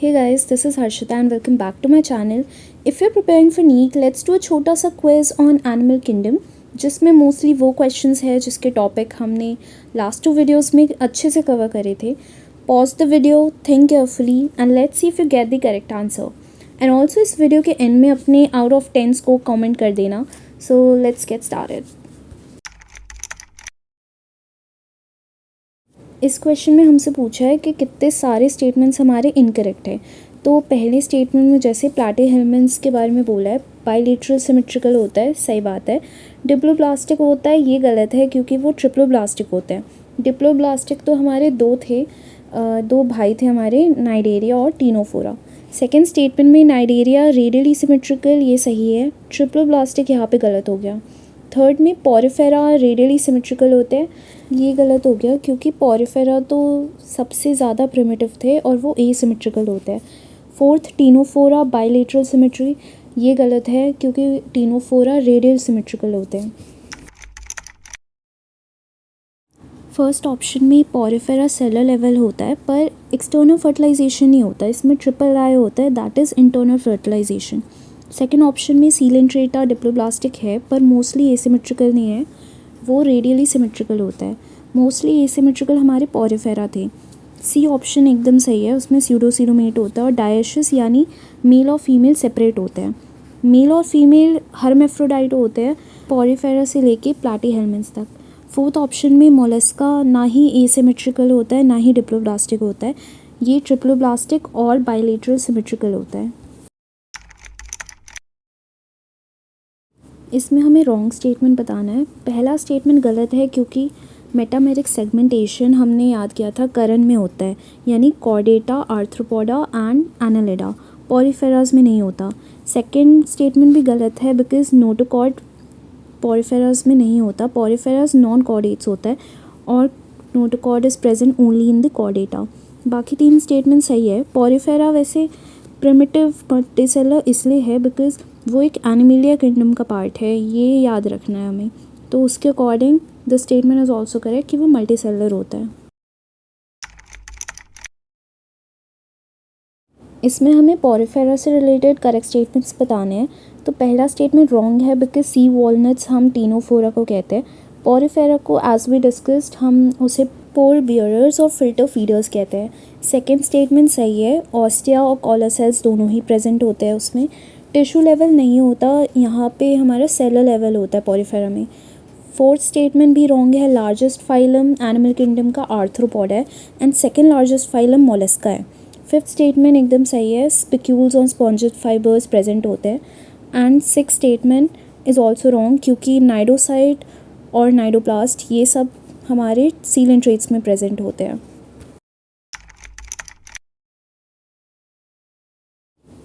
Hey guys, this is Harshita and welcome back to my channel. If you're preparing for NEET, let's do a छोटा सा quiz on animal kingdom जिसमें mostly वो questions है जिसके topic हमने last 2 videos में अच्छे से कवर करे थे. Pause the video, think carefully and let's see if you get the correct answer. And also इस वीडियो के एंड में अपने आउट ऑफ 10 को कमेंट कर देना. So let's get started. इस क्वेश्चन में हमसे पूछा है कि कितने सारे स्टेटमेंट्स हमारे इनकरेक्ट हैं. तो पहले स्टेटमेंट में जैसे प्लैटीहेल्मिन्थ्स के बारे में बोला है, बाइलेटरल सिमेट्रिकल होता है, सही बात है. डिप्लोब्लास्टिक होता है, ये गलत है क्योंकि वो ट्रिप्लोब्लास्टिक होता है. डिप्लोब्लास्टिक तो हमारे दो भाई थे हमारे, नाइडेरिया और टीनोफोरा. सेकेंड स्टेटमेंट में नाइडेरिया रेडियली सिमेट्रिकल, ये सही है. ट्रिप्लोब्लास्टिक यहाँ पे गलत हो गया. थर्ड में पॉरीफेरा रेडियली सिमेट्रिकल होते हैं, ये गलत हो गया क्योंकि पॉरीफेरा तो सबसे ज़्यादा प्रिमिटिव थे और वो एसिमेट्रिकल होते हैं. फोर्थ टीनोफोरा बाइलेटरल सिमेट्री, ये गलत है क्योंकि टीनोफोरा रेडियल सिमेट्रिकल होते हैं. फर्स्ट ऑप्शन में पॉरीफेरा सेलर लेवल होता है पर एक्सटर्नल फर्टिलाइजेशन नहीं होता, इसमें ट्रिपल आई होता है, that is internal fertilisation. Second option में सीलेंट्रेटा डिप्लोब्लास्टिक है पर मोस्टली एसिमेट्रिकल नहीं है, वो रेडियली सिमेट्रिकल होता है. मोस्टली एसिमेट्रिकल हमारे पॉरीफेरा थे. सी ऑप्शन एकदम सही है, उसमें स्यूडोसीलोमेट होता है और डायशियस यानी मेल और फीमेल सेपरेट होते हैं. मेल और फीमेल हर्मेफ्रोडाइट होते हैं पॉरीफेरा से लेके प्लैटीहेल्मिन्थ्स तक. फोर्थ ऑप्शन में मोलस्का ना ही एसिमेट्रिकल होता है ना ही डिप्लोब्लास्टिक होता है, ये ट्रिप्लोब्लास्टिक और बाइलेटरल सिमेट्रिकल होता है. इसमें हमें रॉन्ग स्टेटमेंट बताना है. पहला स्टेटमेंट गलत है क्योंकि मेटामेरिक सेगमेंटेशन हमने याद किया था करण में होता है, यानी कॉर्डेटा, आर्थ्रोपोडा एंड एनालिडा, पॉरीफेराज में नहीं होता. सेकंड स्टेटमेंट भी गलत है बिकॉज नोटोकॉर्ड पॉरीफेराज में नहीं होता, पॉरीफेराज नॉन कॉर्डेट्स होता है और notochord is present only in the Chordata. बाकी 3 स्टेटमेंट सही है. पॉरीफेरा वैसे प्रिमिटिव मल्टीसेलर इसलिए है बिकॉज वो एक एनिमलिया किंगडम का पार्ट है, ये याद रखना है हमें. तो उसके according the statement is also correct कि वो मल्टीसेलर होता है. इसमें हमें पॉरीफेरा से रिलेटेड करेक्ट स्टेटमेंट्स बताने हैं. तो पहला स्टेटमेंट रॉन्ग है बिकॉज सी वॉलनट्स हम टीनोफोरा को कहते हैं. पॉरीफेरा को एज वी डिस्कस्ड हम उसे पोर बियरर्स और फिल्टर फीडर्स कहते हैं. सेकेंड स्टेटमेंट सही है, ऑस्टिया और कॉलर सेल्स दोनों ही प्रेजेंट होते हैं उसमें. टिश्यू लेवल नहीं होता, यहाँ पे हमारा सेलर लेवल होता है पॉरीफेरा में. फोर्थ स्टेटमेंट भी रॉन्ग है. लार्जेस्ट फाइलम एनिमल किंगडम का आर्थ्रोपोडा है and second largest phylum Mollusca है. फिफ्थ स्टेटमेंट एकदम सही है, स्पिक्यूल्स और स्पॉन्जिड फाइबर्स प्रेजेंट होते हैं. And six statement is also wrong क्योंकि नाइडोसाइट और नाइडोप्लास्ट ये सब हमारे सीलेंट्रेट्स में प्रेजेंट होते हैं.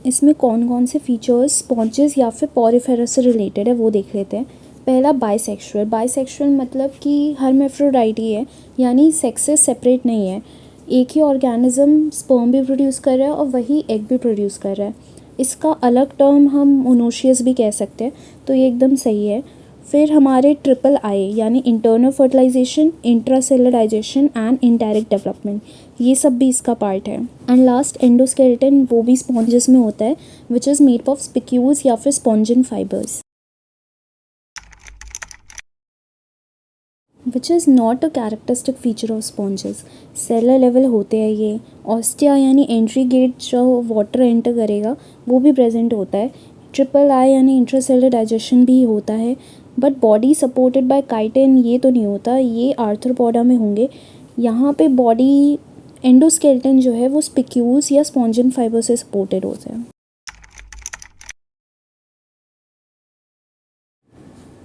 इसमें कौन कौन से फीचर्स स्पॉन्जेस या फिर पॉरीफेरा से रिलेटेड है वो देख लेते हैं. पहला बाइसेक्सुअल. बाइसेक्सुअल मतलब कि हर्मेफ्रोडाइट ही है, यानी सेक्सेस सेपरेट नहीं है. एक ही ऑर्गेनिज्म स्पर्म भी प्रोड्यूस कर रहा है और वही एग भी प्रोड्यूस कर रहा है. इसका अलग टर्म हम मोनोशियस भी कह सकते हैं, तो ये एकदम सही है. फिर हमारे ट्रिपल आई यानी internal fertilization, intracellularization and indirect development, ये सब भी इसका पार्ट है. एंड लास्ट एंडोस्केलेटन, वो भी स्पॉन्जेस में होता है which is made of spicules या फिर spongin fibres, which is not a characteristic feature of sponges. Seller level होते हैं ये. ऑस्टिया यानी एंट्री गेट जो वाटर एंटर करेगा वो भी प्रेजेंट होता है. ट्रिपल आई यानी इंट्रासेलुलर डाइजेशन भी होता है, but body supported by chitin ये तो नहीं होता, ये आर्थ्रोपोडा में होंगे. यहाँ पे बॉडी एंडोस्केलेटन जो है वो स्पिक्यूल्स या स्पॉन्जिन फाइबर से सपोर्टेड होते हैं.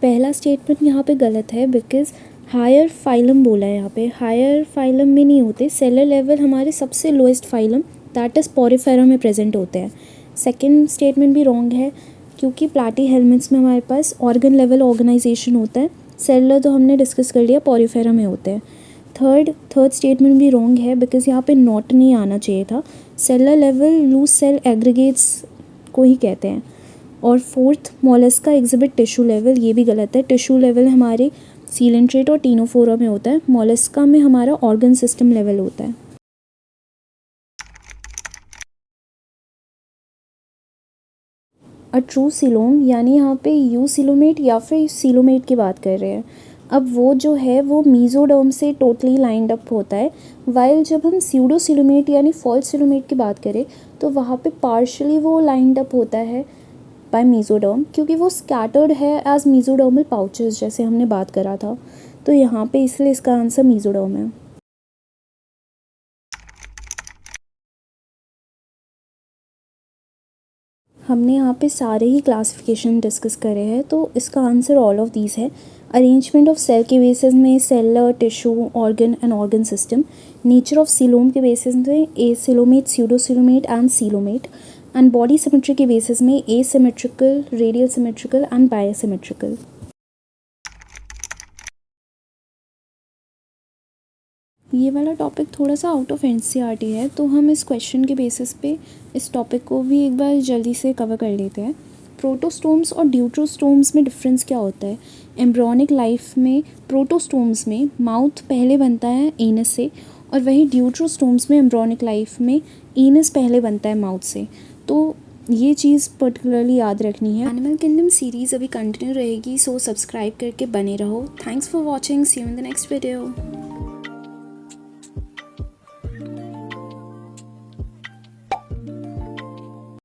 पहला स्टेटमेंट यहाँ पे गलत है बिकॉज हायर फाइलम बोला है. यहाँ पे हायर फाइलम में नहीं होते, सेलर लेवल हमारे सबसे lowest phylum that is Porifera में प्रेजेंट होते हैं. सेकेंड स्टेटमेंट भी रॉन्ग है क्योंकि प्लैटीहेल्मिन्थ्स में हमारे पास ऑर्गन लेवल ऑर्गेनाइजेशन होता है. सेलर तो हमने डिस्कस कर लिया, पॉरीफेरा में होते हैं. थर्ड स्टेटमेंट भी रॉन्ग है बिकॉज यहाँ पे नॉट नहीं आना चाहिए था. Cellular level loose cell aggregates को ही कहते हैं. और fourth mollusca exhibit tissue level, ये भी गलत है. टिश्यू लेवल हमारे सीलेंट्रेट और टीनोफोरा में होता है, मोलस्का में हमारा ऑर्गन सिस्टम लेवल होता है. अ ट्रू सीलोम, यानी यहाँ पे यू सीलोमेट या फिर सीलोमेट की बात कर रहे हैं। अब वो जो है वो मीज़ोडर्म से टोटली लाइंड अप होता है, वाइल जब हम स्यूडो सीलोमेट यानी फॉल्स सीलोमेट की बात करें तो वहाँ पे पार्शली वो लाइंड अप होता है बाय मीज़ोडर्म, क्योंकि वो स्कैटर्ड है एज मीज़ोडर्मल पाउचेस जैसे हमने बात करा था। तो यहाँ पे इसलिए इसका आंसर मीज़ोडर्म है। हमने यहाँ पे सारे ही क्लासिफिकेशन डिस्कस करे हैं, तो इसका आंसर ऑल ऑफ दीज है। अरेंजमेंट ऑफ सेल के बेसिस में cellular, tissue, organ and organ system. Nature of coelom के बेसिस में acoelomate, pseudo coelomate and coelomate. And body symmetry के बेसिस में asymmetrical, radial symmetrical and bisymmetrical. ये वाला topic थोड़ा सा आउट ऑफ एनसीईआरटी है, तो हम इस क्वेश्चन के बेसिस पे इस टॉपिक को भी एक बार जल्दी से कवर कर लेते हैं। प्रोटोस्टोम्स और ड्यूट्रोस्टोम्स में डिफरेंस क्या होता है? एम्ब्रियोनिक लाइफ में प्रोटोस्टोम्स में माउथ पहले बनता है एनस से, और वहीं ड्यूट्रोस्टोम्स में एम्ब्रियोनिक लाइफ में एनस पहले बनता है माउथ से। तो ये चीज़ पर्टिकुलरली याद रखनी है। एनिमल किंगडम सीरीज़ अभी कंटिन्यू रहेगी, सो सब्सक्राइब करके बने रहो। Thanks for watching, see you in the next video.